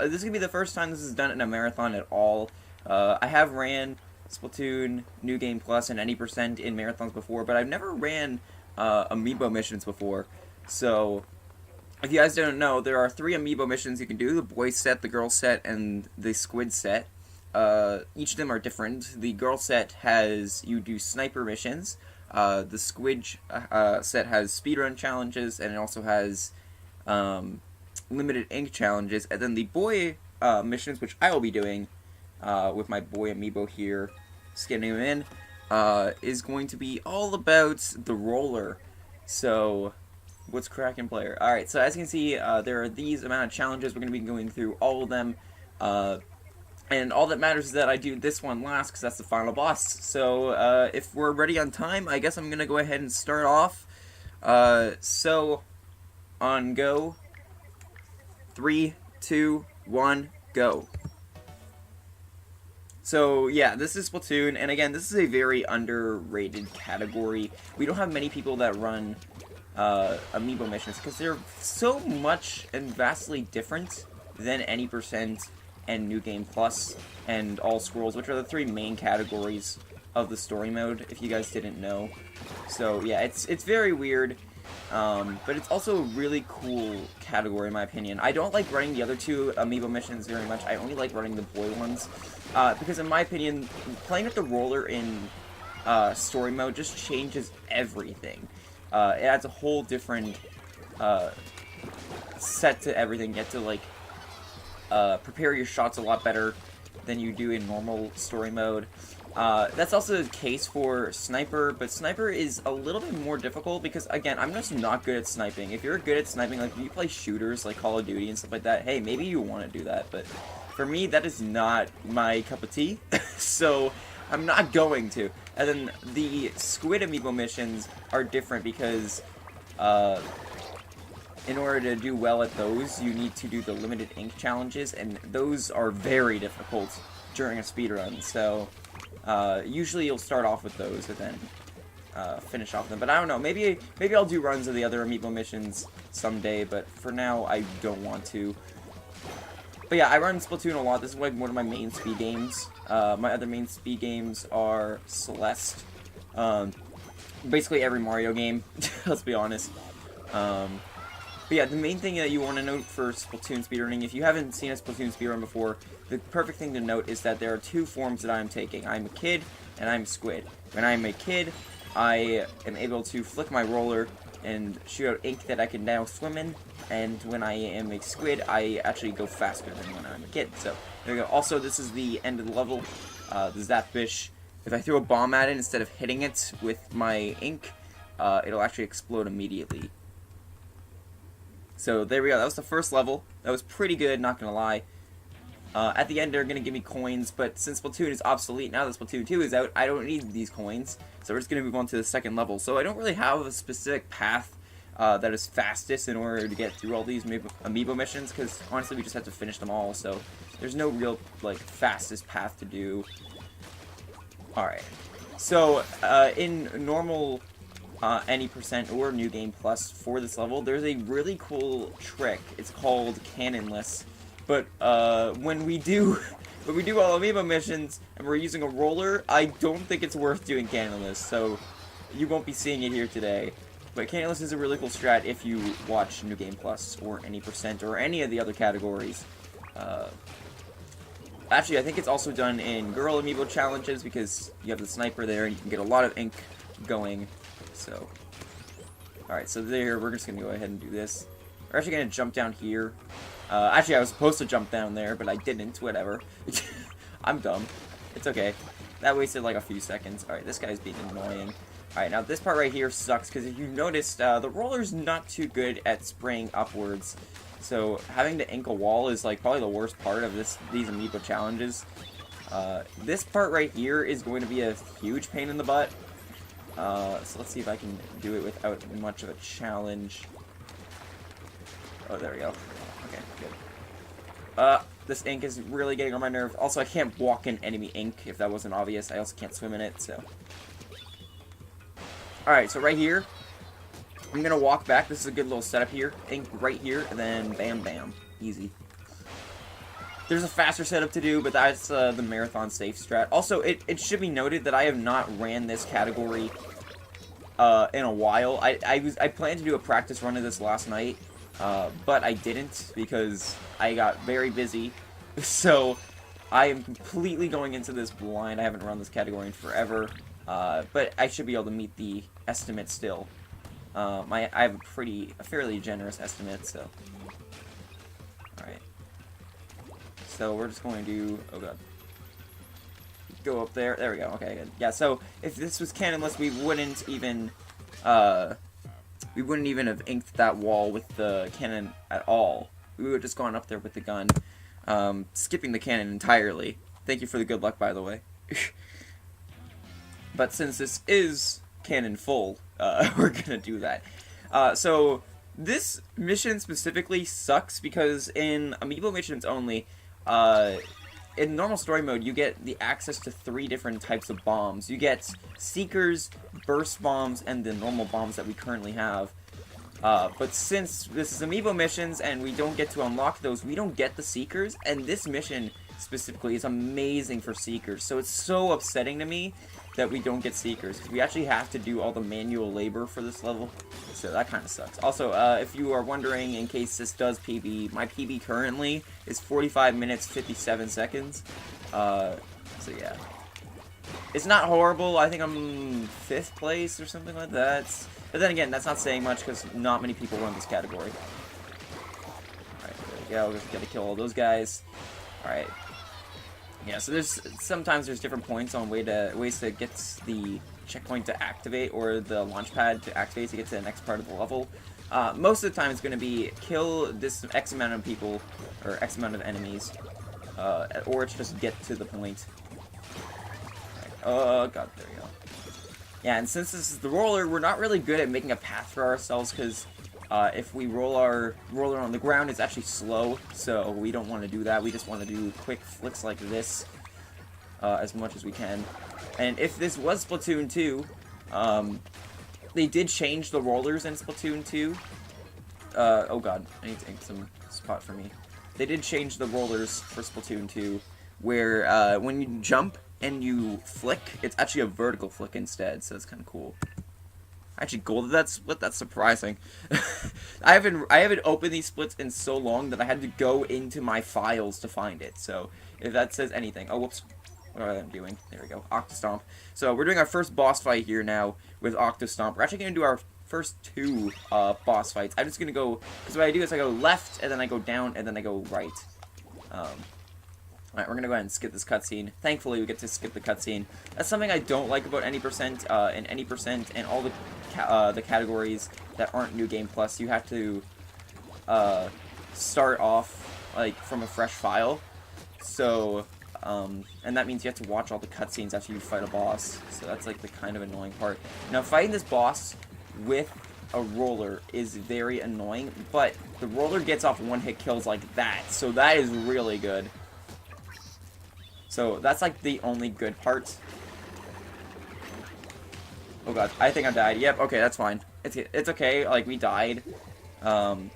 This is going to be the first time this is done in a marathon at all. I have ran Splatoon, New Game Plus, and any percent in marathons before, but I've never ran Amiibo missions before. So, if you guys don't know, there are 3 Amiibo missions you can do: the boy set, the girl set, and the squid set. Each of them are different. The girl set has you do sniper missions. The squid set has speedrun challenges, and it also has limited ink challenges. And then the boy missions, which I will be doing with my boy Amiibo here, scanning him in, is going to be all about the roller. So, what's cracking, player? Alright, so as you can see, there are these amount of challenges. We're going to be going through all of them. And all that matters is that I do this one last, because that's the final boss. So, if we're ready on time, I guess I'm going to go ahead and start off. So, on go. 3, 2, 1, go. So, yeah, this is Splatoon, and again, this is a very underrated category. We don't have many people that run Amiibo missions, because they're so much and vastly different than any percent and New Game Plus and All Scrolls, which are the 3 main categories of the story mode, if you guys didn't know. So, yeah, it's very weird. But it's also a really cool category in my opinion. I don't like running the other 2 Amiibo missions very much. I only like running the boy ones. Because in my opinion, playing with the roller in story mode just changes everything. It adds a whole different set to everything. You get to like prepare your shots a lot better than you do in normal story mode. That's also the case for Sniper, but Sniper is a little bit more difficult because, again, I'm just not good at sniping. If you're good at sniping, like, if you play shooters like Call of Duty and stuff like that, hey, maybe you want to do that, but for me, that is not my cup of tea, so I'm not going to. And then the Squid Amiibo missions are different because, in order to do well at those, you need to do the limited ink challenges, and those are very difficult during a speedrun, so usually you'll start off with those and then finish off them. But I don't know, maybe I'll do runs of the other Amiibo missions someday, but for now, I don't want to. But yeah, I run Splatoon a lot. This is like one of my main speed games. My other main speed games are Celeste. Basically every Mario game, let's be honest. But yeah, the main thing that you want to note for Splatoon speedrunning, if you haven't seen a Splatoon speedrun before, the perfect thing to note is that there are 2 forms that I'm taking. I'm a kid, and I'm Squid. When I'm a kid, I am able to flick my roller and shoot out ink that I can now swim in, and when I am a Squid, I actually go faster than when I'm a kid. So, there we go. Also, this is the end of the level. The Zapfish. If I throw a bomb at it, instead of hitting it with my ink, it'll actually explode immediately. So there we go, that was the first level. That was pretty good, not gonna lie. At the end they're gonna give me coins, but since Splatoon is obsolete now that Splatoon 2 is out, I don't need these coins. So we're just gonna move on to the second level. So I don't really have a specific path that is fastest in order to get through all these Amiibo missions, because honestly we just have to finish them all, so there's no real like fastest path to do. Alright. So in normal any percent or New Game Plus for this level, there's a really cool trick. It's called Cannonless. But when we do all Amiibo missions and we're using a roller, I don't think it's worth doing Cannonless. So you won't be seeing it here today. But Cannonless is a really cool strat if you watch New Game Plus or any percent or any of the other categories. Actually, I think it's also done in Girl Amiibo challenges because you have the sniper there and you can get a lot of ink going. So, alright, so there, we're just gonna go ahead and do this. We're actually gonna jump down here. Actually, I was supposed to jump down there, but I didn't, whatever. I'm dumb. It's okay. That wasted like a few seconds. Alright, this guy's being annoying. Alright, now this part right here sucks, because if you noticed, the roller's not too good at spraying upwards. So, having to ink a wall is like probably the worst part of these Amiibo challenges. This part right here is going to be a huge pain in the butt. So let's see if I can do it without much of a challenge. Oh, there we go. Okay, good. This ink is really getting on my nerve. Also, I can't walk in enemy ink, if that wasn't obvious. I also can't swim in it, so. Alright, so right here, I'm gonna walk back. This is a good little setup here. Ink right here, and then bam, bam. Easy. There's a faster setup to do, but that's the marathon safe strat. Also, it should be noted that I have not ran this category in a while. I planned to do a practice run of this last night, but I didn't because I got very busy. So I am completely going into this blind. I haven't run this category in forever, but I should be able to meet the estimate still. I have a fairly generous estimate, so. Alright. So we're just going to, oh god. Go up there. There we go. Okay, good. Yeah, so if this was cannonless, we wouldn't even have inked that wall with the cannon at all. We would have just gone up there with the gun, skipping the cannon entirely. Thank you for the good luck, by the way. But since this is cannon full, we're gonna do that. So this mission specifically sucks because in Amiibo missions only, in normal story mode, you get the access to 3 different types of bombs. You get Seekers, Burst Bombs, and the normal bombs that we currently have. But since this is Amiibo missions and we don't get to unlock those, we don't get the Seekers, and this mission specifically is amazing for Seekers. So it's so upsetting to me that we don't get Seekers, because we actually have to do all the manual labor for this level, so that kind of sucks. Also, if you are wondering, in case this does PB, my PB currently is 45 minutes, 57 seconds, so yeah. It's not horrible. I think I'm 5th place or something like that, but then again, that's not saying much, because not many people run this category. Alright, there we go, just gotta kill all those guys. Alright. Yeah, so sometimes there's different points on ways to get the checkpoint to activate, or the launch pad to activate to get to the next part of the level. Most of the time it's going to be kill this X amount of people, or X amount of enemies, or it's just get to the point. Right. Oh god, there we go. Yeah, and since this is the roller, we're not really good at making a path for ourselves, because if we roll our roller on the ground, it's actually slow, so we don't want to do that. We just want to do quick flicks like this as much as we can. And if this was Splatoon 2, they did change the rollers in Splatoon 2. Oh god, I need to ink some spot for me. They did change the rollers for Splatoon 2, where when you jump and you flick, it's actually a vertical flick instead, so it's kind of cool. I actually golded that split. That's surprising. I haven't opened these splits in so long that I had to go into my files to find it. So if that says anything, oh whoops, what am I doing? There we go, Octostomp. So we're doing our first boss fight here now with Octostomp. We're actually gonna do our first 2 boss fights. I'm just gonna go, because what I do is I go left and then I go down and then I go right. Alright, we're gonna go ahead and skip this cutscene. Thankfully, we get to skip the cutscene. That's something I don't like about any percent, and any percent, and all the categories that aren't New Game Plus. You have to start off like from a fresh file. So, and that means you have to watch all the cutscenes after you fight a boss. So that's like the kind of annoying part. Now, fighting this boss with a roller is very annoying, but the roller gets off one-hit kills like that, so that is really good. So that's like the only good part. Oh god, I think I died. Yep, okay, that's fine. It's okay, like, we died. But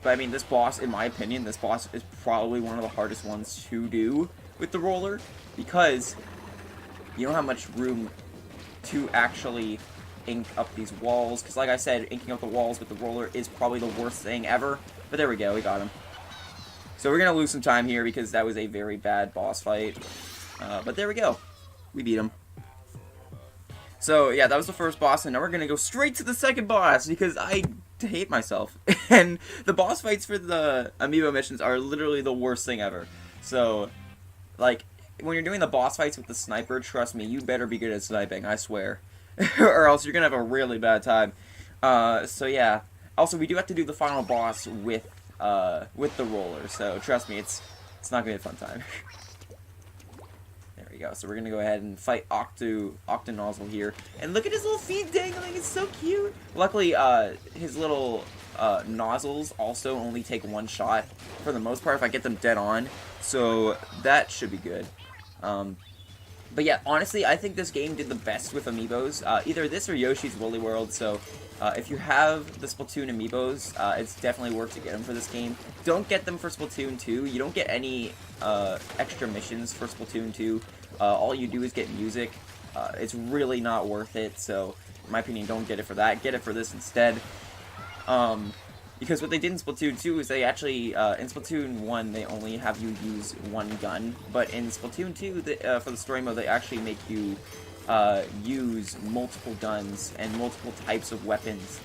I mean, this boss, in my opinion, this boss is probably one of the hardest ones to do with the roller, because you don't have much room to actually ink up these walls, because like I said, inking up the walls with the roller is probably the worst thing ever. But there we go, we got him. So we're going to lose some time here because that was a very bad boss fight. But there we go. We beat him. So yeah, that was the first boss, and now we're going to go straight to the second boss because I hate myself. And the boss fights for the Amiibo missions are literally the worst thing ever. So, like, when you're doing the boss fights with the sniper, trust me, you better be good at sniping, I swear. Or else you're going to have a really bad time. So yeah. Also, we do have to do the final boss with the roller, so trust me, it's not gonna be a fun time. There we go. So we're gonna go ahead and fight Octonozzle here, and look at his little feet dangling. It's so cute. Luckily, his little nozzles also only take 1 shot for the most part if I get them dead on, so that should be good. But yeah, honestly, I think this game did the best with Amiibos. Either this or Yoshi's Woolly World, so if you have the Splatoon Amiibos, it's definitely worth to get them for this game. Don't get them for Splatoon 2. You don't get any extra missions for Splatoon 2. All you do is get music. It's really not worth it, so in my opinion, don't get it for that. Get it for this instead. Because what they did in Splatoon 2 is they actually, in Splatoon 1, they only have you use one gun, but in Splatoon 2, for the story mode, they actually make you use multiple guns and multiple types of weapons,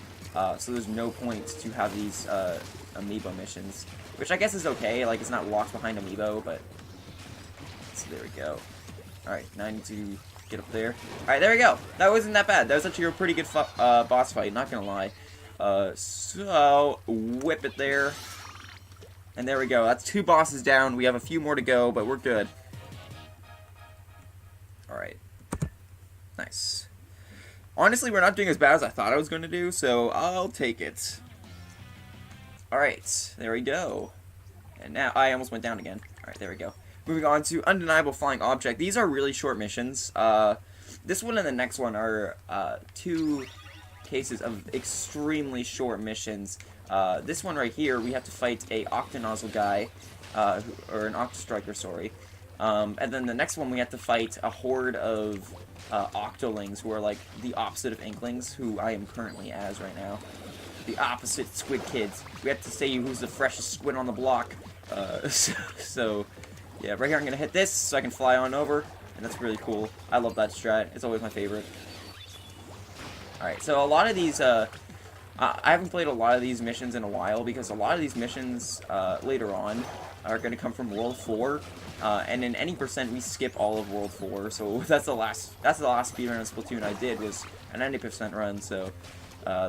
so there's no point to have these Amiibo missions, which I guess is okay, like, it's not locked behind Amiibo, but, so there we go. Alright, now I need to get up there. Alright, there we go! That wasn't that bad, that was actually a pretty good boss fight, not gonna lie. So, whip it there. And there we go. That's 2 bosses down. We have a few more to go, but we're good. Alright. Nice. Honestly, we're not doing as bad as I thought I was going to do, so I'll take it. Alright, there we go. And now, I almost went down again. Alright, there we go. Moving on to Undeniable Flying Object. These are really short missions. This one and the next one are 2 cases of extremely short missions. This one right here, we have to fight a Octonozzle guy, or an Octostriker, sorry. And then the next one, we have to fight a horde of Octolings, who are like the opposite of Inklings, who I am currently as right now. The opposite Squid Kids. We have to say who's the freshest squid on the block. So, yeah, right here I'm gonna hit this so I can fly on over, and that's really cool. I love that strat. It's always my favorite. Alright, so a lot of these, I haven't played a lot of these missions in a while, because a lot of these missions, later on, are going to come from World 4, and in any percent, we skip all of World 4, so that's the last speedrun of Splatoon I did, was an 90% run, so,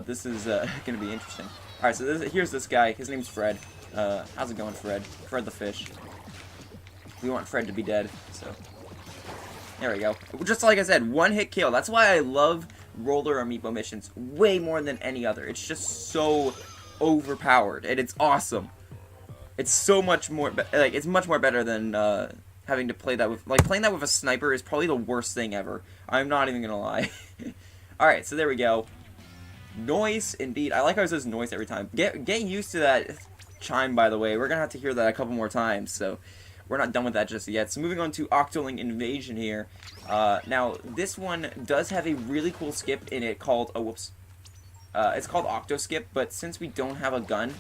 this is, going to be interesting. Alright, so here's this guy, his name's Fred. How's it going, Fred? Fred the fish. We want Fred to be dead, so. There we go. Just like I said, one hit kill. That's why I love roller Amiibo missions way more than any other. It's just so overpowered, and it's awesome. It's so much more, like, it's much more better than having to play that with, like, playing that with a sniper is probably the worst thing ever. I'm not even gonna lie. Alright, so there we go. Noise, indeed. I like how it says noise every time. Get used to that chime, by the way. We're gonna have to hear that a couple more times, so we're not done with that just yet. So moving on to Octoling Invasion here. Now, this one does have a really cool skip in it called, it's called Octo Skip, but since we don't have a gun,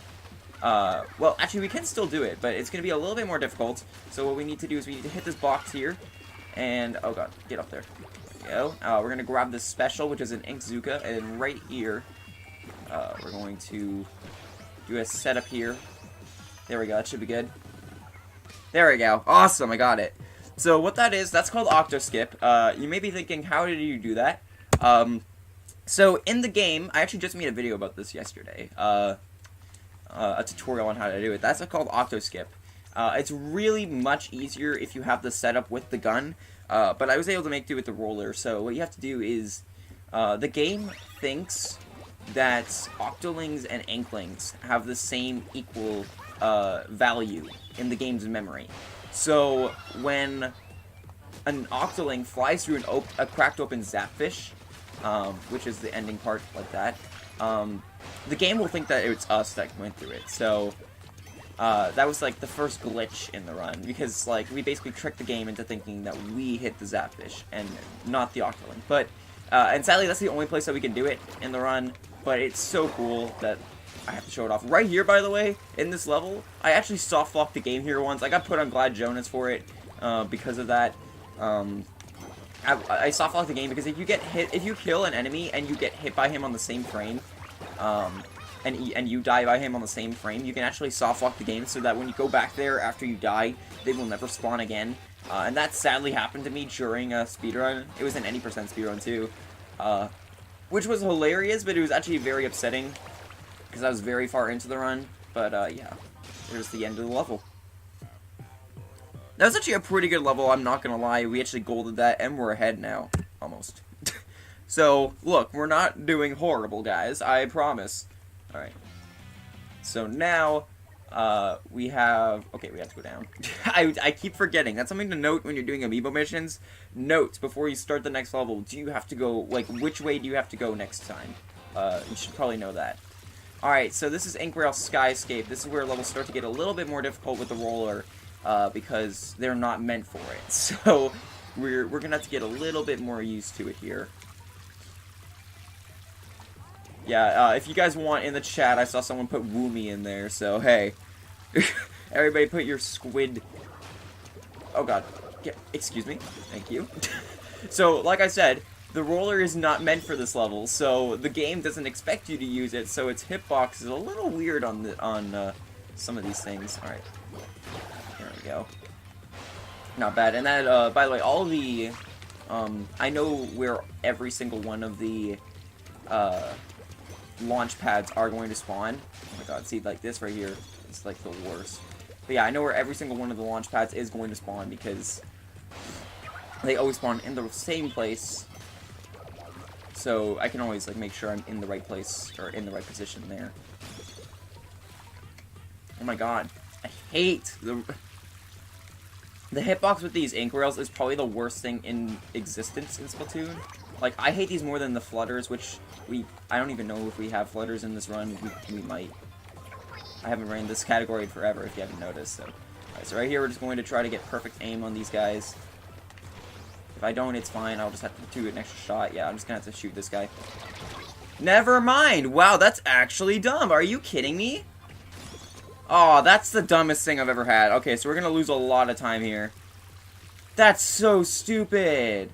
well, actually we can still do it, but it's going to be a little bit more difficult. So what we need to do is we need to hit this box here, and, oh god, get up there. There we go. We're going to grab this special, which is an Inkzooka, and right here, we're going to do a setup here. There we go, that should be good. There we go. Awesome, I got it. So what that is, that's called Octo Skip. You may be thinking, how did you do that? So in the game, I actually just made a video about this yesterday. A tutorial on how to do it. That's called Octo Skip. It's really much easier if you have the setup with the gun, but I was able to make do with the roller. So what you have to do is, the game thinks that Octolings and Inklings have the same equal value in the game's memory. So when an Octoling flies through a cracked open Zapfish, which is the ending part like that, the game will think that it's us that went through it. So that was like the first glitch in the run, because like we basically tricked the game into thinking that we hit the Zapfish and not the Octoling. But and sadly that's the only place that we can do it in the run, but it's so cool that I have to show it off. Right here, by the way, in this level, I actually soft-locked the game here once. I got put on Glad Jonas for it because of that. I soft-locked the game because if you kill an enemy and you get hit by him on the same frame, and you die by him on the same frame, you can actually soft-lock the game so that when you go back there after you die, they will never spawn again. And that sadly happened to me during a speedrun. It was an 80% speedrun too, which was hilarious, but it was actually very upsetting, because I was very far into the run, but yeah, there's the end of the level. That was actually a pretty good level, I'm not gonna lie. We actually golded that, and we're ahead now, almost. So, look, we're not doing horrible, guys, I promise. Alright. So now, We have... Okay, we have to go down. I keep forgetting. That's something to note when you're doing Amiibo missions. Note, before you start the next level, do you have to go... Like, which way do you have to go next time? You should probably know that. Alright, so this is Inkrail Skyscape. This is where levels start to get a little bit more difficult with the roller, because they're not meant for it. So, we're gonna have to get a little bit more used to it here. Yeah, if you guys want, in the chat, I saw someone put Woomy in there, so hey. Everybody put your squid... Oh god. Excuse me. Thank you. So, like I said, the roller is not meant for this level, so the game doesn't expect you to use it, so its hitbox is a little weird on some of these things. Alright. There we go. Not bad. And that, by the way, all the... I know where every single one of the... launch pads are going to spawn. Oh my god, see, like this right here, it's like the worst. But yeah, I know where every single one of the launch pads is going to spawn because they always spawn in the same place. So I can always like make sure I'm in the right place or in the right position there. Oh my god, I hate the hitbox with these ink rails is probably the worst thing in existence in Splatoon. Like, I hate these more than the flutters, which I don't even know if we have flutters in this run. We might. I haven't ran this category in forever, if you haven't noticed. So, alright, so right here we're just going to try to get perfect aim on these guys. If I don't, it's fine. I'll just have to do an extra shot. Yeah, I'm just gonna have to shoot this guy. Never mind! Wow, that's actually dumb. Are you kidding me? Oh, that's the dumbest thing I've ever had. Okay, so we're gonna lose a lot of time here. That's so stupid!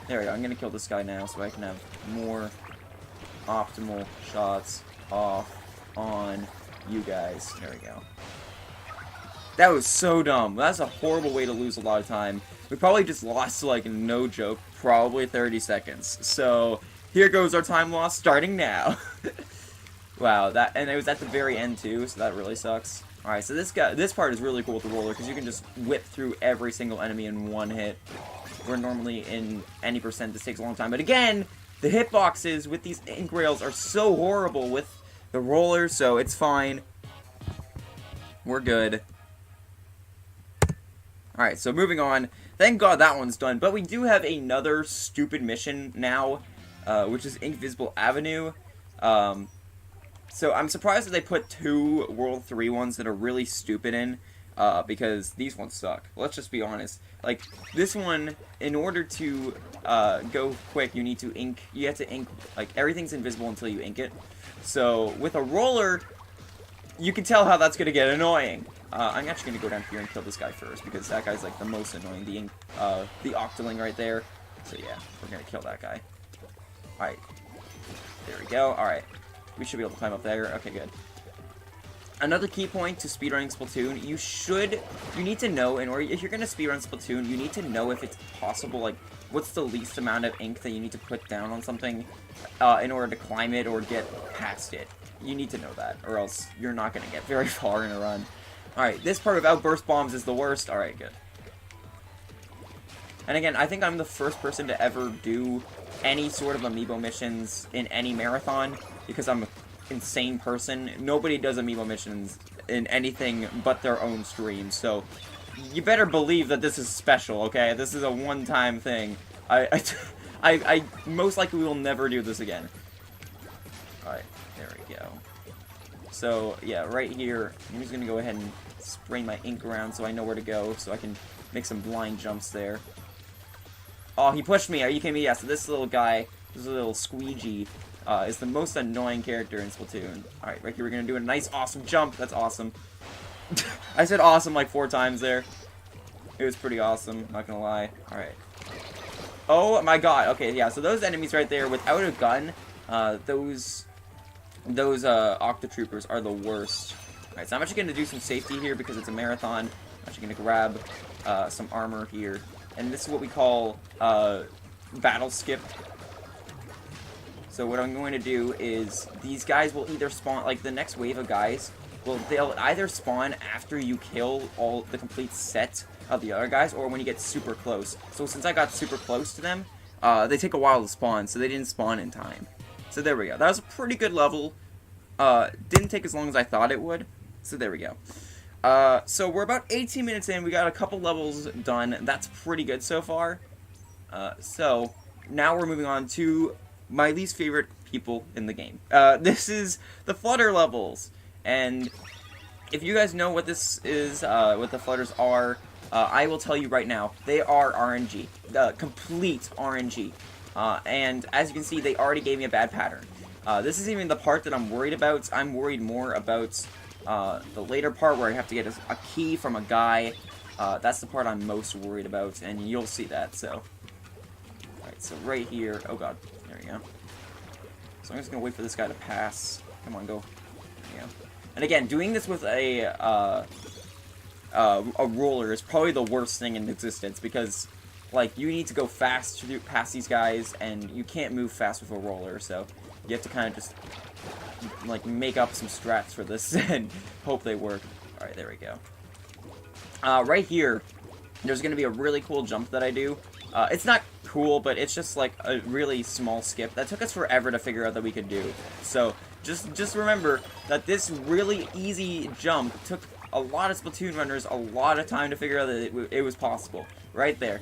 There we go, I'm gonna kill this guy now so I can have more optimal shots off on you guys. There we go. That was so dumb. That's a horrible way to lose a lot of time. We probably just lost, like, no joke, probably 30 seconds. So, here goes our time loss starting now. Wow, and it was at the very end too, so that really sucks. Alright, so this part is really cool with the roller, because you can just whip through every single enemy in one hit. Where normally in any percent this takes a long time. But again, the hitboxes with these ink rails are so horrible with the roller, so it's fine. We're good. Alright, so moving on. Thank God that one's done. But we do have another stupid mission now, which is Invisible Avenue. So I'm surprised that they put 2 World 3 ones that are really stupid in. Because these ones suck. Let's just be honest. Like, this one, in order to go quick, you need to ink. You have to ink, like, everything's invisible until you ink it. So, with a roller, you can tell how that's going to get annoying. I'm actually going to go down here and kill this guy first, because that guy's, like, the most annoying. The Octoling right there. So, yeah, we're going to kill that guy. Alright. There we go. Alright. We should be able to climb up there. Okay, good. Another key point to speedrunning Splatoon, you need to know, if you're going to speedrun Splatoon, you need to know if it's possible, like, what's the least amount of ink that you need to put down on something in order to climb it or get past it. You need to know that, or else you're not going to get very far in a run. Alright, this part of Outburst Bombs is the worst. Alright, good. And again, I think I'm the first person to ever do any sort of Amiibo missions in any marathon, because I'm insane person. Nobody does Amiibo missions in anything but their own stream, so you better believe that this is special, okay? This is a one-time thing. I most likely will never do this again. Alright, there we go. So, yeah, right here, I'm just gonna go ahead and spray my ink around so I know where to go, so I can make some blind jumps there. Oh, he pushed me! Are you kidding me? Yeah, so this little guy, this little squeegee, is the most annoying character in Splatoon. Alright, right here we're gonna do a nice, awesome jump. That's awesome. I said awesome like 4 times there. It was pretty awesome, not gonna lie. Alright. Oh my god. Okay, yeah, so those enemies right there, without a gun, those Octotroopers are the worst. Alright, so I'm actually gonna do some safety here because it's a marathon. I'm actually gonna grab some armor here. And this is what we call battle skip. So what I'm going to do is, these guys will either spawn, like the next wave of guys, they'll either spawn after you kill all the complete set of the other guys, or when you get super close. So since I got super close to them, they take a while to spawn, so they didn't spawn in time. So there we go. That was a pretty good level. Didn't take as long as I thought it would, so there we go. So we're about 18 minutes in, we got a couple levels done, that's pretty good so far. So, now we're moving on to my least favorite people in the game. This is the Flutter levels, and if you guys know what this is, what the Flutters are, I will tell you right now, they are RNG. Complete RNG. And as you can see, they already gave me a bad pattern. This is even the part that I'm worried about. I'm worried more about the later part where I have to get a key from a guy. That's the part I'm most worried about, and you'll see that, so. Alright, so right here, oh god, there we go. So I'm just gonna wait for this guy to pass. Come on, go. There we go. And again, doing this with a roller is probably the worst thing in existence, because, like, you need to go fast past these guys, and you can't move fast with a roller, so you have to kind of just, like, make up some strats for this and hope they work. Alright, there we go. Right here, there's going to be a really cool jump that I do. It's not cool, but it's just, like, a really small skip that took us forever to figure out that we could do. So, just remember that this really easy jump took a lot of Splatoon runners a lot of time to figure out that it was possible. Right there.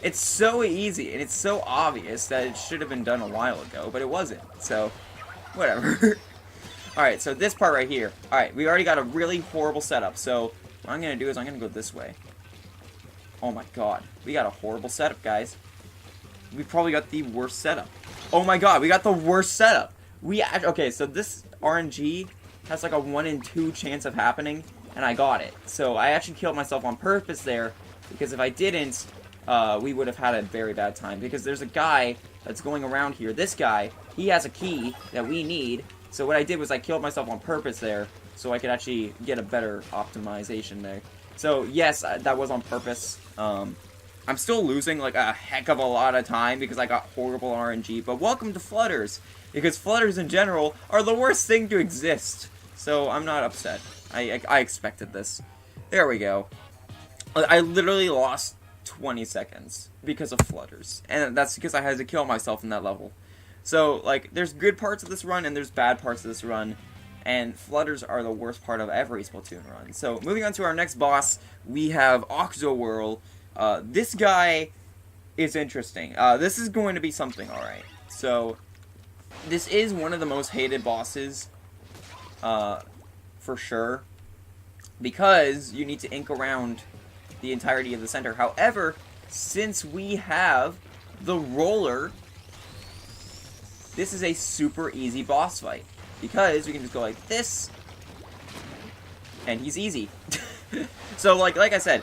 It's so easy, and it's so obvious that it should have been done a while ago, but it wasn't, so, whatever. Alright, so this part right here. Alright, we already got a really horrible setup, so what I'm going to do is I'm going to go this way. Oh my god, we got a horrible setup, guys. We probably got the worst setup. Oh my god, we got the worst setup. Okay, so this RNG has like a 1 in 2 chance of happening, and I got it. So I actually killed myself on purpose there, because if I didn't, we would have had a very bad time. Because there's a guy that's going around here. This guy, he has a key that we need. So what I did was I killed myself on purpose there, so I could actually get a better optimization there. So yes, that was on purpose. I'm still losing like a heck of a lot of time because I got horrible RNG. But welcome to Flutters, because Flutters in general are the worst thing to exist. So I'm not upset. I expected this. There we go. I literally lost 20 seconds because of Flutters. And that's because I had to kill myself in that level. So, like, there's good parts of this run and there's bad parts of this run. And Flutters are the worst part of every Splatoon run. So, moving on to our next boss, we have RFGO. This guy is interesting. This is going to be something, alright. So, this is one of the most hated bosses, for sure. Because you need to ink around the entirety of the center. However, since we have the roller, this is a super easy boss fight. Because we can just go like this, and he's easy. So, like I said,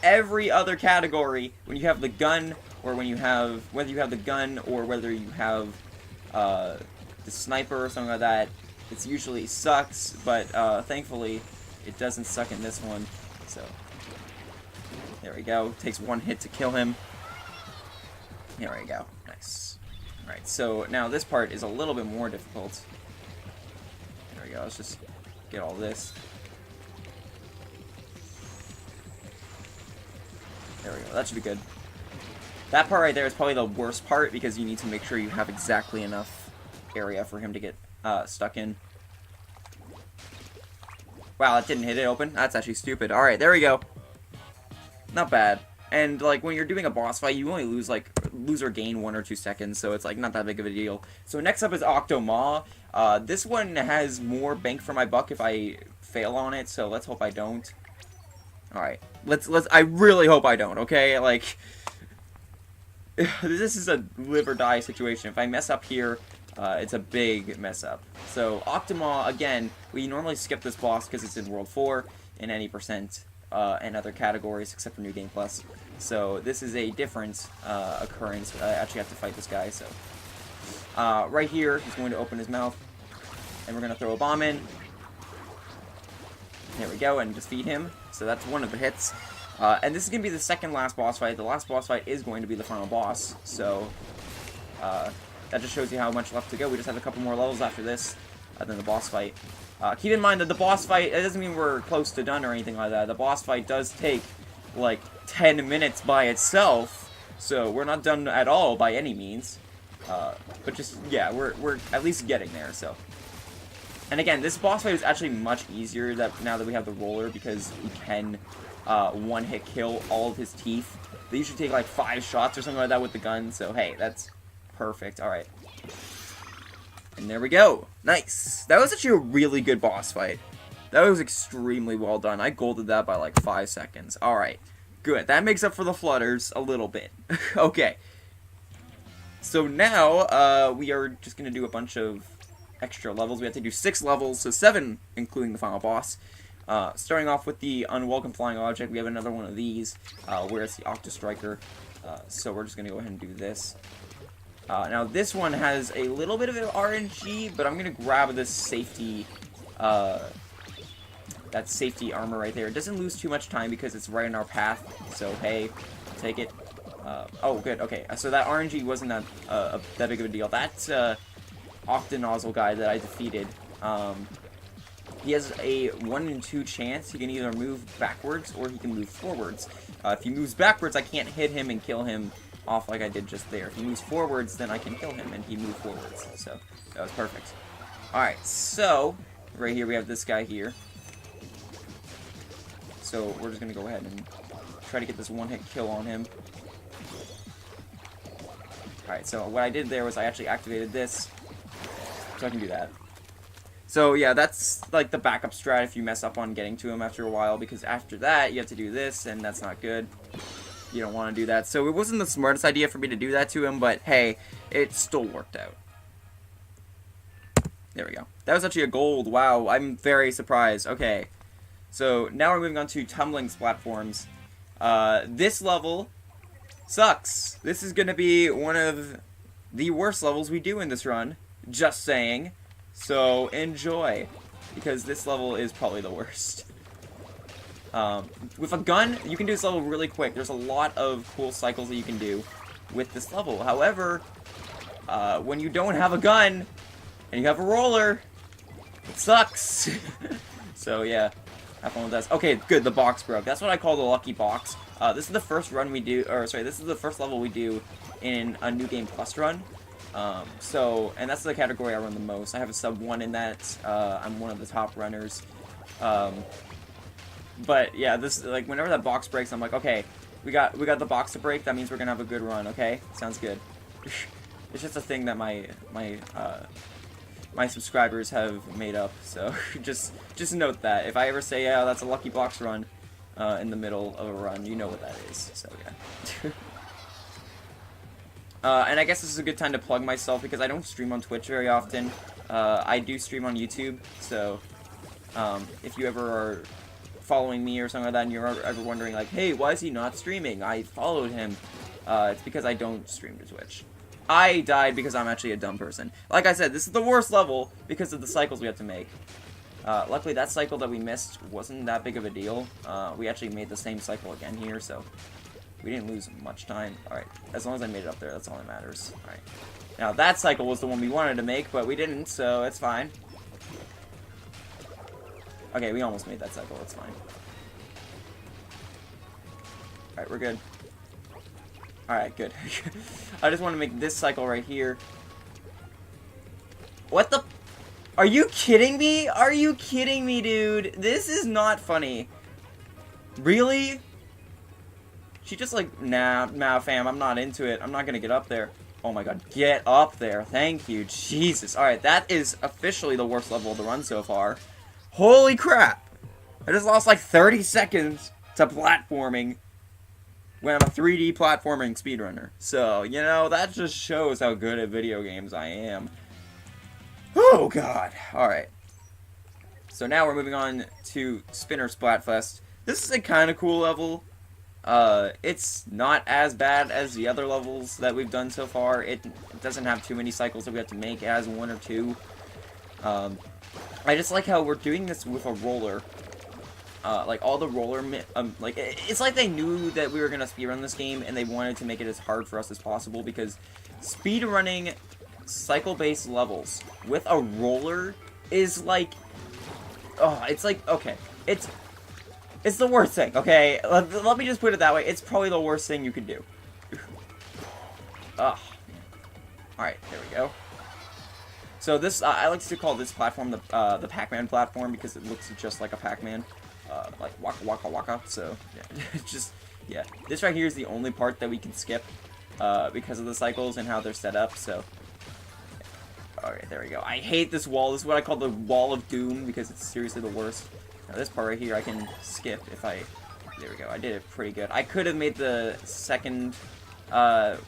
every other category, when you have the gun, or when you have, whether you have the gun, or whether you have the sniper or something like that, it usually sucks, but thankfully, it doesn't suck in this one. So, there we go. Takes one hit to kill him. There we go. Nice. Alright, so now this part is a little bit more difficult. There we go. Let's just get all this. There we go. That should be good. That part right there is probably the worst part because you need to make sure you have exactly enough area for him to get stuck in. Wow, that didn't hit it open. That's actually stupid. Alright, there we go. Not bad. And, like, when you're doing a boss fight, you only lose or gain 1 or 2 seconds, so it's, like, not that big of a deal. So next up is Octomom. This one has more bang for my buck if I fail on it, so let's hope I don't. Alright, I really hope I don't, okay? Like, this is a live or die situation. If I mess up here, it's a big mess up. So, Octomom, again, we normally skip this boss because it's in World 4 in any percent. And other categories except for New Game Plus. So this is a different occurrence. I actually have to fight this guy. So right here, he's going to open his mouth, and we're going to throw a bomb in. There we go, and defeat him. So that's one of the hits. And this is going to be the second last boss fight. The last boss fight is going to be the final boss. So that just shows you how much left to go. We just have a couple more levels after this, than the boss fight. Keep in mind that the boss fight, it doesn't mean we're close to done or anything like that. The boss fight does take, like, 10 minutes by itself, so we're not done at all by any means. But just, yeah, we're at least getting there, so. And again, this boss fight is actually much easier now that we have the roller, because we can one-hit kill all of his teeth. They usually take like 5 shots or something like that with the gun, so hey, that's perfect. Alright. And there we go. Nice. That was actually a really good boss fight. That was extremely well done. I golded that by like 5 seconds. Alright. Good. That makes up for the flutters a little bit. Okay. So now, we are just going to do a bunch of extra levels. We have to do 6 levels, so 7 including the final boss. Starting off with the Unwelcome Flying Object, we have another one of these, where it's the Octostriker. So we're just going to go ahead and do this. Now this one has a little bit of an RNG, but I'm going to grab this safety, that safety armor right there. It doesn't lose too much time because it's right in our path, so hey, take it. Oh, good, okay, so that RNG wasn't that big of a deal. That Octonozzle guy that I defeated, he has a 1 in 2 chance. He can either move backwards or he can move forwards. If he moves backwards, I can't hit him and kill him off like I did just there. If he moves forwards, then I can kill him, and he moved forwards, so that was perfect. Alright, so right here we have this guy here. So we're just going to go ahead and try to get this one-hit kill on him. Alright, so what I did there was I actually activated this, so I can do that. So yeah, that's like the backup strat if you mess up on getting to him after a while, because after that you have to do this, and that's not good. You don't want to do that. So it wasn't the smartest idea for me to do that to him, but hey, it still worked out. There we go. That was actually a gold. Wow, I'm very surprised. Okay, so now we're moving on to Tumbling Platforms. This level sucks. This is going to be one of the worst levels we do in this run. Just saying. So enjoy, because this level is probably the worst. With a gun, you can do this level really quick. There's a lot of cool cycles that you can do with this level. However, when you don't have a gun and you have a roller, it sucks. So yeah, have fun with that. Okay, good, the box broke. That's what I call the lucky box. This is the first run we do, or sorry, this is the first level we do in a New Game Plus run. And that's the category I run the most. I have a sub 1 in that. I'm one of the top runners. But yeah, this, like, whenever that box breaks, I'm like, okay, we got the box to break. That means we're gonna have a good run. Okay, sounds good. It's just a thing that my subscribers have made up. So just note that if I ever say, yeah, that's a lucky box run in the middle of a run, you know what that is. So yeah. And I guess this is a good time to plug myself because I don't stream on Twitch very often. I do stream on YouTube, so if you ever are following me or something like that and you're ever wondering like, hey, why is he not streaming? I followed him. It's because I don't stream to Twitch. I died because I'm actually a dumb person. Like I said, this is the worst level because of the cycles we have to make. Luckily, that cycle that we missed wasn't that big of a deal. We actually made the same cycle again here, so we didn't lose much time. Alright, as long as I made it up there, that's all that matters. Alright. Now, that cycle was the one we wanted to make, but we didn't, so it's fine. Okay, we almost made that cycle, it's fine. Alright, we're good. Alright, good. I just want to make this cycle right here. What the? Are you kidding me? Are you kidding me, dude? This is not funny. Really? She just like, nah, fam, I'm not into it. I'm not gonna get up there. Oh my god, get up there. Thank you, Jesus. Alright, that is officially the worst level of the run so far. Holy crap! I just lost like 30 seconds to platforming when I'm a 3D platforming speedrunner. So, you know, that just shows how good at video games I am. Oh god. Alright. So now we're moving on to Spinner Splatfest. This is a kind of cool level. It's not as bad as the other levels that we've done so far. It doesn't have too many cycles that we have to make. It has 1 or 2. I just like how we're doing this with a roller. Like, all the roller, like, it's like they knew that we were gonna speedrun this game, and they wanted to make it as hard for us as possible, because speedrunning cycle-based levels with a roller is like, oh, it's like, okay, it's the worst thing, okay? Let me just put it that way. It's probably the worst thing you could do. Ugh. Alright, there we go. So this, I like to call this platform the Pac-Man platform because it looks just like a Pac-Man, like waka waka waka. So yeah, just yeah. This right here is the only part that we can skip because of the cycles and how they're set up. So okay, there we go. I hate this wall. This is what I call the wall of doom because it's seriously the worst. Now this part right here I can skip if I. There we go. I did it pretty good. I could have made the second part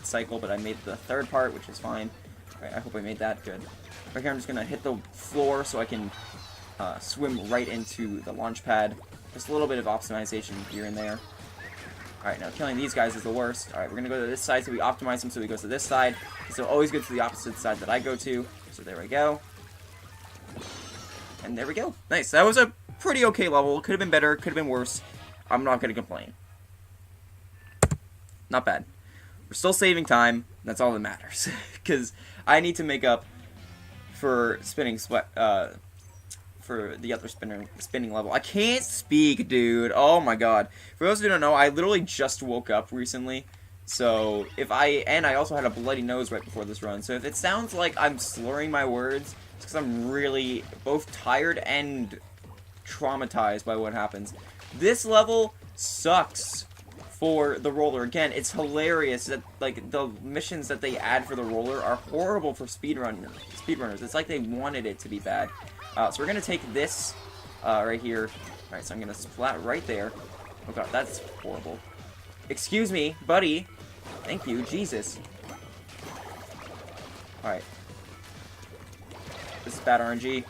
cycle, but I made the third part, which is fine. Alright, I hope I made that good. Right here I'm just going to hit the floor so I can swim right into the launch pad. Just a little bit of optimization here and there. Alright, now killing these guys is the worst. Alright, we're going to go to this side so we optimize them so he goes to this side. So always go to the opposite side that I go to. So there we go. And there we go. Nice. That was a pretty okay level. Could have been better. Could have been worse. I'm not going to complain. Not bad. We're still saving time. That's all that matters. Because I need to make up for spinning sweat. For the other spinning level. I can't speak, dude. Oh my god. For those who don't know, I literally just woke up recently. So and I also had a bloody nose right before this run. So if it sounds like I'm slurring my words, it's because I'm really both tired and traumatized by what happens. This level sucks for the roller. Again, it's hilarious that like the missions that they add for the roller are horrible for speedrunners. It's like they wanted it to be bad. So we're gonna take this right here. Alright, so I'm gonna splat right there. Oh god, that's horrible. Excuse me, buddy. Thank you, Jesus. Alright. This is bad RNG.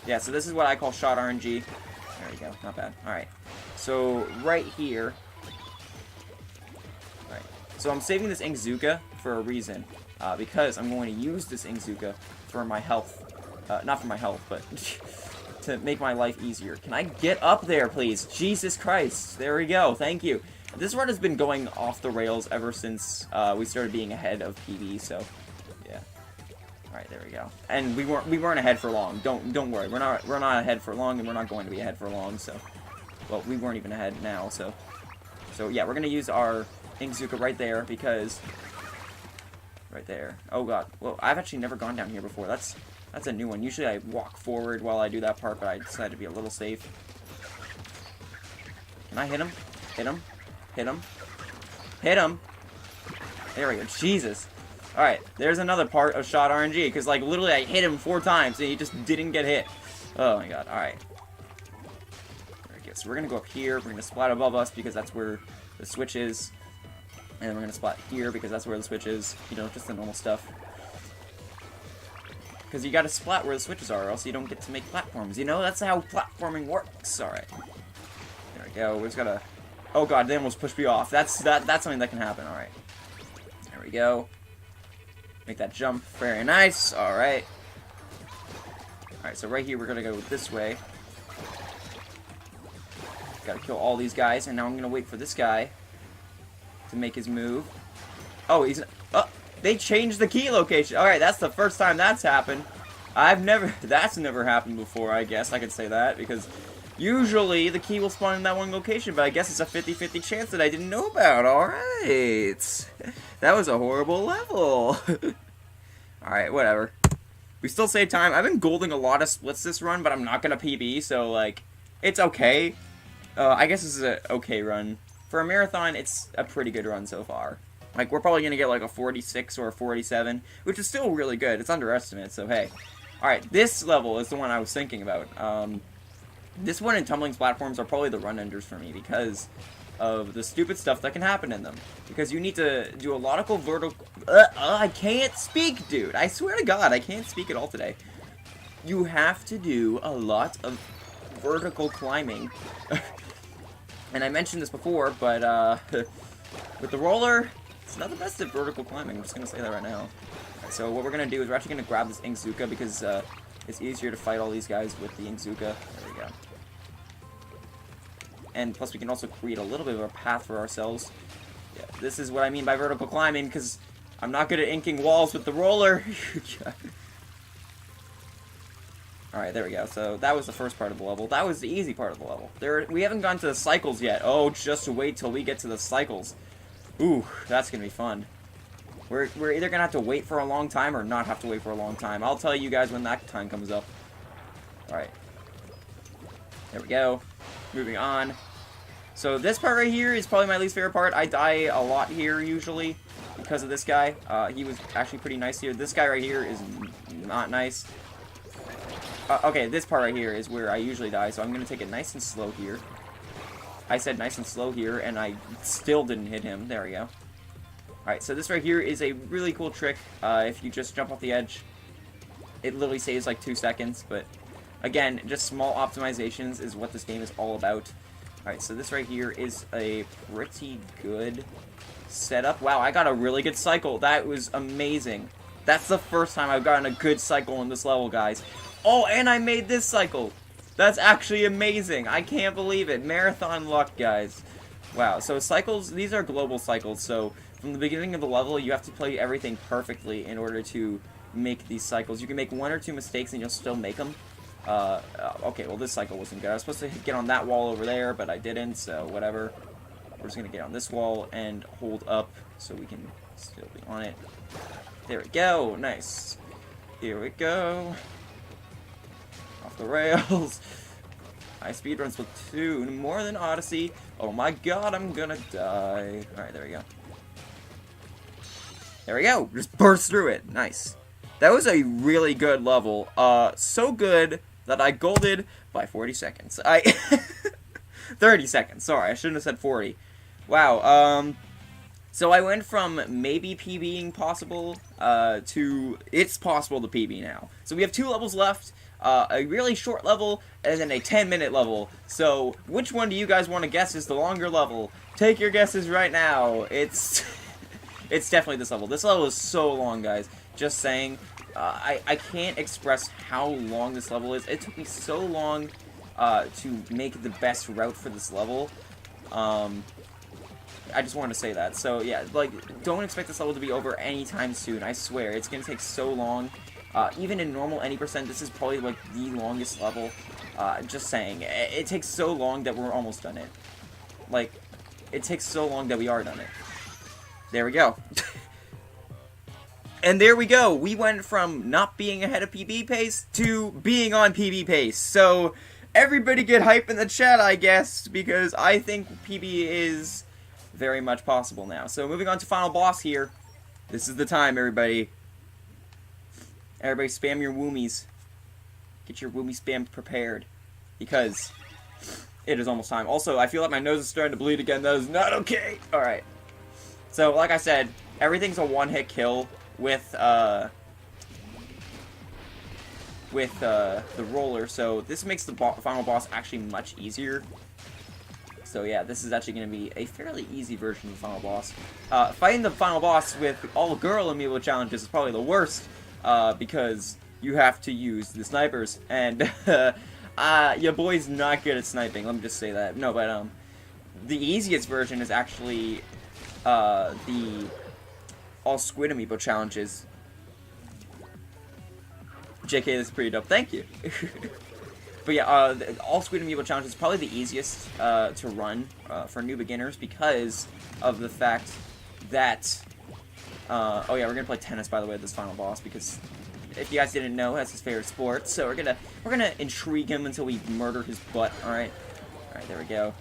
Yeah, so this is what I call shot RNG. There you go, not bad. Alright. So, right here. Alright. So I'm saving this Inkzuka for a reason. Because I'm going to use this Inkzuka for my health. Not for my health, but to make my life easier. Can I get up there, please? Jesus Christ. There we go. Thank you. This run has been going off the rails ever since we started being ahead of PB, so yeah. Alright, there we go. And we weren't ahead for long. Don't worry. We're not ahead for long, and we're not going to be ahead for long, so well, we weren't even ahead now, so yeah, we're gonna use our Inkzuka right there because right there. Oh god. Well, I've actually never gone down here before. That's a new one. Usually I walk forward while I do that part, but I decided to be a little safe. Can I hit him? Hit him? Hit him? Hit him! There we go. Jesus. Alright, there's another part of shot RNG, because, like, literally I hit him 4 times, and he just didn't get hit. Oh my god. Alright. There we go. So we're gonna go up here. We're gonna splat above us, because that's where the switch is. And then we're gonna splat here, because that's where the switch is. You know, just the normal stuff. Because you gotta splat where the switches are, or else you don't get to make platforms. You know, that's how platforming works. Alright. There we go. We just gotta... Oh god, they almost pushed me off. That's something that can happen. Alright. There we go. Make that jump. Very nice. Alright. Alright, so right here we're gonna go this way. Gotta kill all these guys, and now I'm gonna wait for this guy to make his move. Oh, he's... Oh! They changed the key location. Alright, that's the first time that's happened. That's never happened before, I guess. I could say that, because usually the key will spawn in that one location, but I guess it's a 50-50 chance that I didn't know about. Alright. That was a horrible level. Alright, whatever. We still save time. I've been golding a lot of splits this run, but I'm not gonna PB, so, like, it's okay. I guess this is an okay run. For a marathon, it's a pretty good run so far. Like, we're probably going to get, like, a 46 or a 47, which is still really good. It's underestimated, so hey. Alright, this level is the one I was thinking about. This one and Tumbling Platforms are probably the run-enders for me because of the stupid stuff that can happen in them. Because you need to do a lot of vertical... I can't speak, dude! I swear to God, I can't speak at all today. You have to do a lot of vertical climbing. And I mentioned this before, but, with the roller... It's not the best at vertical climbing, I'm just going to say that right now. Right, so what we're going to do is we're actually going to grab this Inkzuka because it's easier to fight all these guys with the Inkzuka. There we go. And plus we can also create a little bit of a path for ourselves. Yeah, this is what I mean by vertical climbing because I'm not good at inking walls with the roller. Alright, there we go. So that was the first part of the level. That was the easy part of the level. We haven't gone to the cycles yet. Oh, just wait till we get to the cycles. Ooh, that's gonna be fun. We're either gonna have to wait for a long time or not have to wait for a long time. I'll tell you guys when that time comes up. Alright. There we go. Moving on. So this part right here is probably my least favorite part. I die a lot here usually because of this guy. He was actually pretty nice here. This guy right here is not nice. Okay, this part right here is where I usually die, so I'm going to take it nice and slow here. I said nice and slow here, and I still didn't hit him. There we go. Alright, so this right here is a really cool trick. If you just jump off the edge, it literally saves like 2 seconds, but again, just small optimizations is what this game is all about. Alright, so this right here is a pretty good setup. Wow, I got a really good cycle. That was amazing. That's the first time I've gotten a good cycle in this level, guys. Oh, and I made this cycle. That's actually amazing. I can't believe it. Marathon luck, guys. Wow, so cycles, these are global cycles, so from the beginning of the level, you have to play everything perfectly in order to make these cycles. You can make 1 or 2 mistakes and you'll still make them. Okay, well this cycle wasn't good. I was supposed to get on that wall over there, but I didn't, so whatever. We're just gonna get on this wall and hold up so we can still be on it. There we go, nice. Here we go. Off the rails. I speedrun Splatoon more than Odyssey. Oh my god, I'm gonna die. Alright, there we go. There we go. Just burst through it. Nice. That was a really good level. So good that I golded by 40 seconds. 30 seconds. Sorry, I shouldn't have said 40. Wow. So I went from maybe PBing possible to it's possible to PB now. So we have 2 levels left. A really short level and then a 10-minute level. So which one do you guys want to guess is the longer level? Take your guesses right now. It's it's definitely this level. This level is so long, guys. Just saying. I can't express how long this level is. It took me so long to make the best route for this level. I just wanted to say that. So yeah, like, don't expect this level to be over anytime soon. I swear, it's gonna take so long. Even in normal any percent, this is probably like the longest level. Just saying, it takes so long that we're almost done it. Like, it takes so long that we are done it. There we go. And there we go. We went from not being ahead of PB pace to being on PB pace. So everybody get hype in the chat, I guess, because I think PB is very much possible now. So moving on to final boss here. This is the time, everybody. Everybody spam your woomies. Get your woomie spam prepared. Because it is almost time. Also, I feel like my nose is starting to bleed again. That is not okay. Alright. So, like I said, everything's a one-hit kill with the roller. So this makes the final boss actually much easier. So yeah, this is actually going to be a fairly easy version of the final boss. Fighting the final boss with all-girl amiibo challenges is probably the worst. Because you have to use the snipers, and your boy's not good at sniping, let me just say that. No, but the easiest version is actually the all squid amiibo challenges. JK, this is pretty dope, thank you. But yeah, the all squid amiibo challenge is probably the easiest to run for new beginners because of the fact that oh yeah, we're gonna play tennis, by the way, this final boss, because if you guys didn't know, that's his favorite sport. So we're gonna intrigue him until we murder his butt. All right, there we go.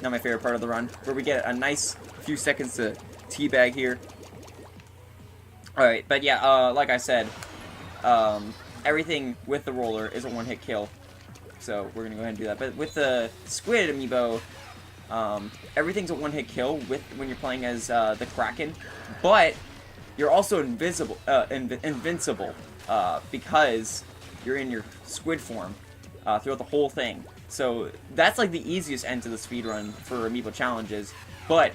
Now my favorite part of the run, where we get a nice few seconds to teabag here. All right, but yeah, like I said, everything with the roller is a one-hit kill. So we're gonna go ahead and do that. But with the squid amiibo, everything's a one-hit kill when you're playing as the Kraken, but you're also invincible because you're in your squid form throughout the whole thing. So that's like the easiest end to the speedrun for amiibo challenges, but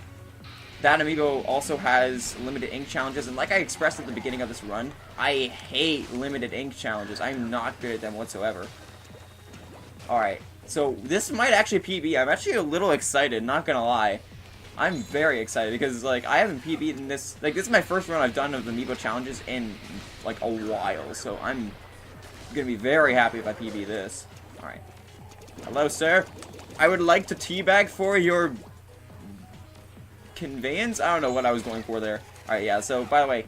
that amiibo also has limited ink challenges, and like I expressed at the beginning of this run, I hate limited ink challenges. I'm not good at them whatsoever. Alright. So this might actually PB. I'm actually a little excited, not gonna lie. I'm very excited because, like, I haven't PB'd in this. Like, this is my first run I've done of the Amiibo challenges in, like, a while. So I'm gonna be very happy if I PB this. Alright. Hello, sir. I would like to teabag for your conveyance? I don't know what I was going for there. Alright, yeah, so, by the way,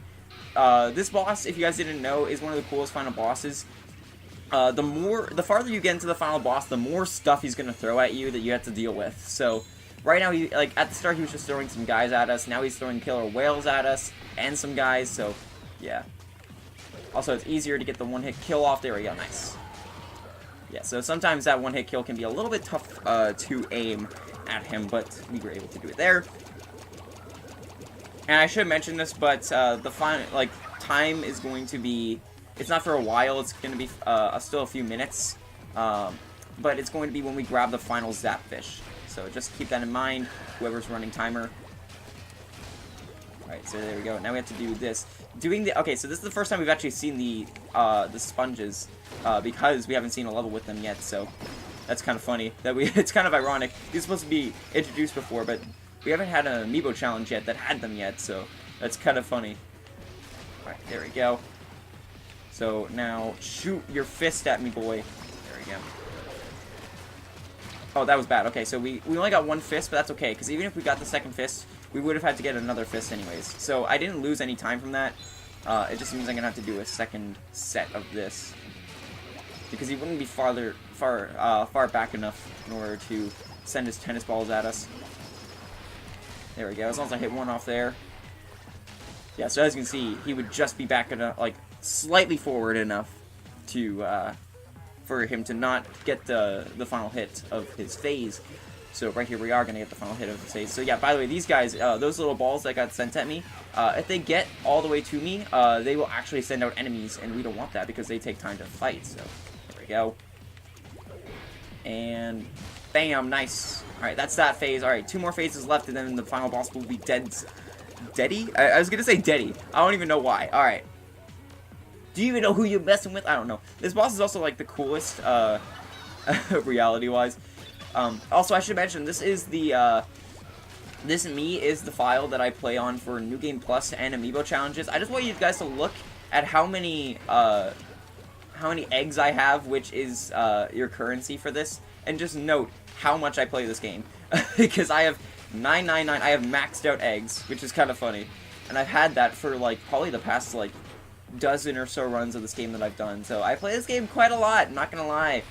this boss, if you guys didn't know, is one of the coolest final bosses. The farther you get into the final boss, the more stuff he's gonna throw at you that you have to deal with. So, right now, like, at the start, he was just throwing some guys at us. Now he's throwing killer whales at us, and some guys, so, yeah. Also, it's easier to get the one-hit kill off. There we go, nice. Yeah, so sometimes that one-hit kill can be a little bit tough to aim at him, but we were able to do it there. And I should mention this, but the final, like, time is going to be, it's not for a while, it's going to be still a few minutes, but it's going to be when we grab the final Zapfish. So just keep that in mind, whoever's running timer. Alright, so there we go. Now we have to do this. Okay, so this is the first time we've actually seen the sponges, because we haven't seen a level with them yet, so that's kind of funny. It's kind of ironic. These are supposed to be introduced before, but we haven't had an Amiibo challenge yet that had them yet, so that's kind of funny. Alright, there we go. So now, shoot your fist at me, boy. There we go. Oh, that was bad. Okay, so we only got one fist, but that's okay, because even if we got the second fist, we would have had to get another fist anyways. So I didn't lose any time from that. It just means I'm going to have to do a second set of this. Because he wouldn't be far back enough in order to send his tennis balls at us. There we go, as long as I hit one off there. Yeah, so as you can see, he would just be back enough, like, slightly forward enough to, for him to not get the final hit of his phase. So right here we are going to get the final hit of his phase. So yeah, by the way, these guys, those little balls that got sent at me, if they get all the way to me, they will actually send out enemies, and we don't want that because they take time to fight. So there we go. And bam, nice. Alright, that's that phase. Alright, 2 more phases left, and then the final boss will be Deady? I was gonna say Deady. I don't even know why. Alright. Do you even know who you're messing with? I don't know. This boss is also, like, the coolest, reality-wise. Also, I should mention, this is the, this is the file that I play on for New Game Plus and Amiibo challenges. I just want you guys to look at how many eggs I have, which is, your currency for this, and just note how much I play this game. Because I have 999, I have maxed out eggs, which is kind of funny. And I've had that for, like, probably the past, like, dozen or so runs of this game that I've done. So I play this game quite a lot, I'm not gonna lie.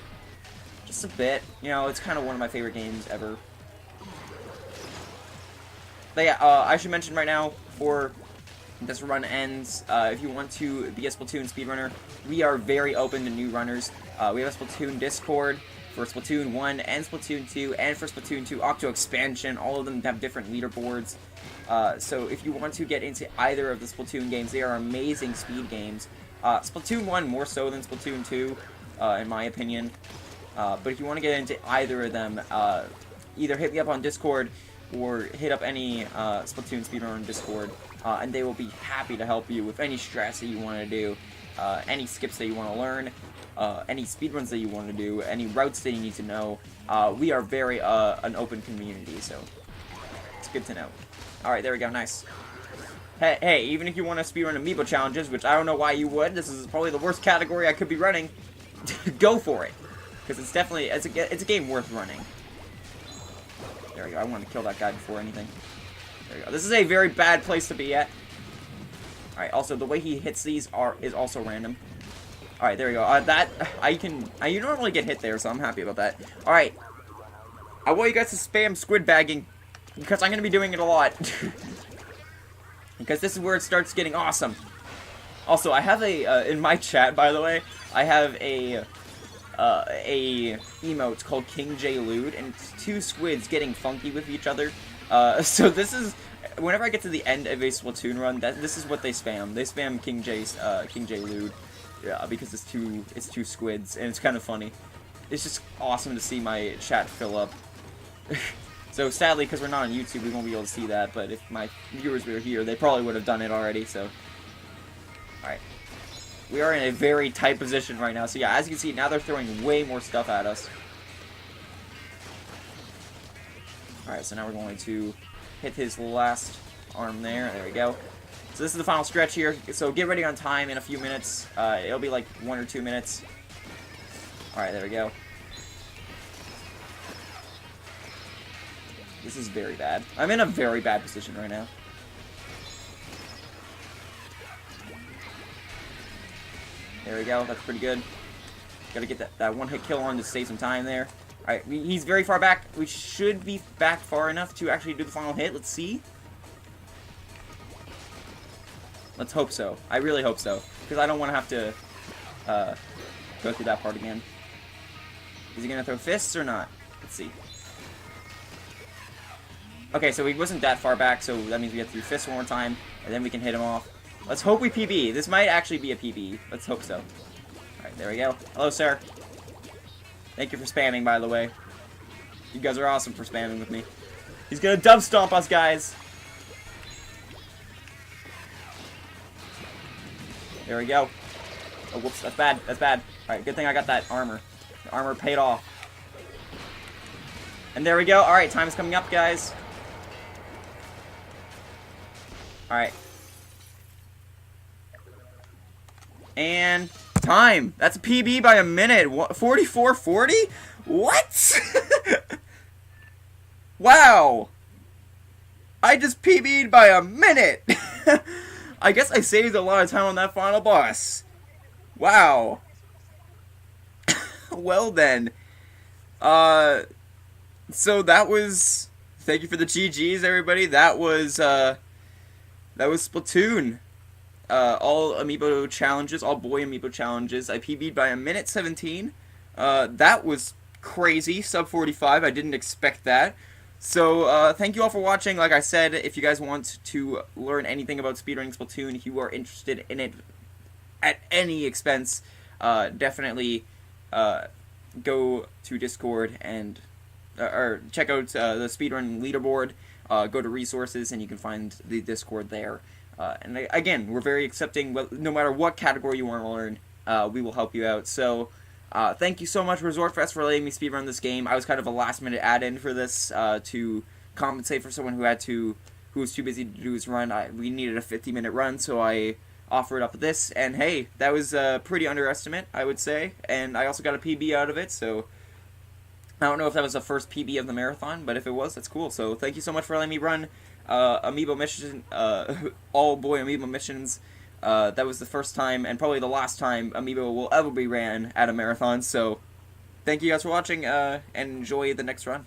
Just a bit. You know, it's kind of one of my favorite games ever. But yeah, I should mention right now, before this run ends, if you want to be a Splatoon speedrunner, we are very open to new runners. We have a Splatoon Discord for Splatoon 1 and Splatoon 2, and for Splatoon 2 Octo Expansion. All of them have different leaderboards. So if you want to get into either of the Splatoon games, they are amazing speed games. Splatoon 1 more so than Splatoon 2, in my opinion. But if you want to get into either of them, either hit me up on Discord or hit up any Splatoon speedrunner on Discord, and they will be happy to help you with any strats that you want to do, any skips that you want to learn, any speedruns that you want to do, any routes that you need to know. We are very an open community, so it's good to know. Alright, there we go, nice. Hey, even if you want to speedrun Amiibo challenges, which I don't know why you would, this is probably the worst category I could be running, go for it. Because it's definitely, it's a game worth running. There we go, I want to kill that guy before anything. There we go, this is a very bad place to be at. Alright, also, the way he hits these is also random. Alright, there we go, you normally get hit there, so I'm happy about that. Alright, I want you guys to spam squid bagging, because I'm going to be doing it a lot. Because this is where it starts getting awesome. Also, I have in my chat, by the way, I have a emote called KingJ Lewd, and it's 2 squids getting funky with each other. So this is, whenever I get to the end of a Splatoon run, this is what they spam. They spam KingJ Lewd, because it's 2 squids, and it's kind of funny. It's just awesome to see my chat fill up. So sadly, because we're not on YouTube, we won't be able to see that, but if my viewers were here, they probably would have done it already, so. Alright. We are in a very tight position right now, so yeah, as you can see, now they're throwing way more stuff at us. Alright, so now we're going to hit his last arm there. There we go. So this is the final stretch here, so get ready on time in a few minutes. It'll be like 1 or 2 minutes. Alright, there we go. This is very bad. I'm in a very bad position right now. There we go. That's pretty good. Gotta get that one-hit kill on to save some time there. Alright, he's very far back. We should be back far enough to actually do the final hit. Let's see. Let's hope so. I really hope so. Because I don't want to have to go through that part again. Is he going to throw fists or not? Let's see. Okay, so he wasn't that far back, so that means we get to do fists one more time, and then we can hit him off. Let's hope we PB. This might actually be a PB. Let's hope so. Alright, there we go. Hello, sir. Thank you for spamming, by the way. You guys are awesome for spamming with me. He's gonna dub stomp us, guys. There we go. Oh, whoops, that's bad. That's bad. Alright, good thing I got that armor. The armor paid off. And there we go. Alright, time is coming up, guys. Alright. And time. That's a PB by a minute. 44:40? What? Wow. I just PB'd by a minute. I guess I saved a lot of time on that final boss. Wow. Well then. So that was... Thank you for the GGs, everybody. That was Splatoon. All Amiibo challenges, all boy Amiibo challenges. I PB'd by a minute 17. That was crazy. Sub 45. I didn't expect that. So, thank you all for watching. Like I said, if you guys want to learn anything about speedrunning Splatoon, if you are interested in it at any expense, definitely go to Discord and or check out the speedrun leaderboard. Go to resources and you can find the Discord there. And again, we're very accepting. No matter what category you want to learn, we will help you out. So, thank you so much, Resort Fest, for letting me speedrun this game. I was kind of a last-minute add-in for this to compensate for someone who was too busy to do his run. We needed a 50-minute run, so I offered up this. And hey, that was a pretty underestimate, I would say. And I also got a PB out of it, so I don't know if that was the first PB of the marathon, but if it was, that's cool. So thank you so much for letting me run Amiibo mission, all boy Amiibo missions. That was the first time, and probably the last time, Amiibo will ever be ran at a marathon, so thank you guys for watching, and enjoy the next run.